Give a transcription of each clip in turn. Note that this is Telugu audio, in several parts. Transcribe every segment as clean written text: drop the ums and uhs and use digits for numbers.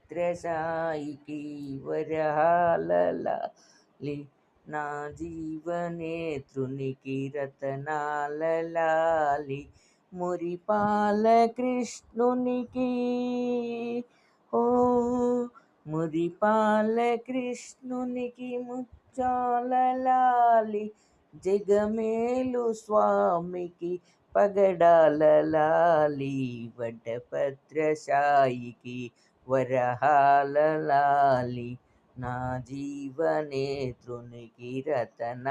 వటపత్రసాయికి వరహాలలాలి నా జీవనేత్రునికి రతనాలలాలి మురిపాల కృష్ణునికి ఓ మురిపాల కృష్ణునికి ముచ్చాలలాలి జగమేలు స్వామికి పగడాలలాలి వటపత్రసాయికి వరహాలలాలి నా జీవనేత్రునికి రతనాలలాలి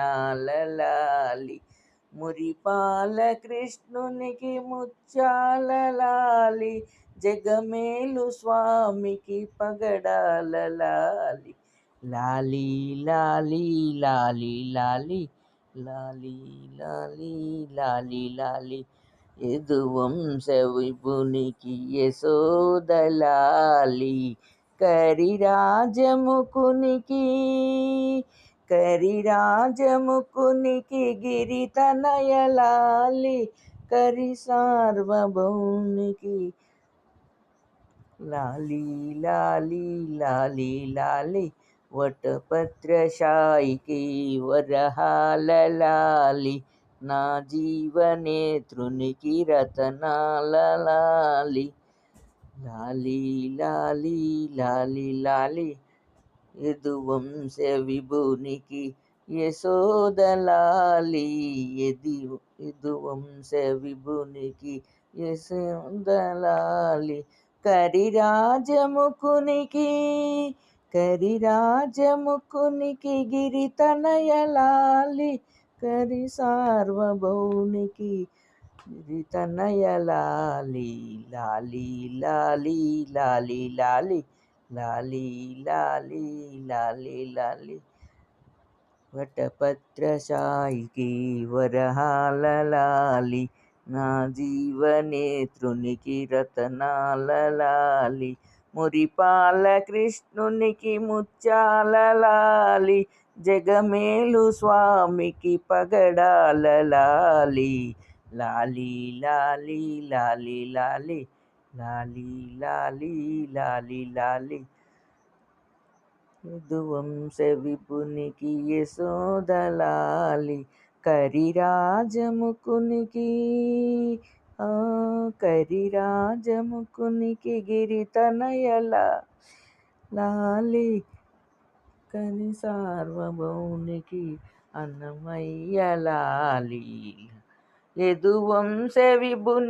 మురిపాల కృష్ణునికి ముచ్చాలలాలి జగమేలు స్వామికి పగడాలలాలి లాలి లాలి లాలి లాలి లాలి లాలి లాలి లాలి యదువంశ విభునికి యశోదలాలి కరిరాజముకునికి గిరితనయలాలి కరి సార్వభౌనికి లాలి లాలి లాలి లాలి వటపత్రసాయికి వరహాలలాలి నా జీవనేత్రునికి రతనాలలాలి లాలి లాలి లాలి లాలి యదువంశ విభునికి యశోదలాలి యదువంశ విభునికి యశోదలాలి కరిరాజముకునికి గిరితనయలాలి కరి సార్వభౌనికి గిరితనయలాలి లాలి లాలి లాలి లాలి లాలి లాలి లాలి లాలి వటపత్రసాయికి వరహాలలాలి నా జీవనేత్రునికి రతనాలలాలి మురిపాల కృష్ణునికి ముచ్చాలలాలి జగమేలు స్వామికి పగడాలలాలి లాలి లాలి లాలి లాలి లాలి లాలి లాలి లాలి యదువంశ విభునికి యశోదలాలి కరిరాజముకునికి గిరితనయలాలి కరి సార్వభౌనికి అన్నమయ్యలాలి యదువంశ విభుని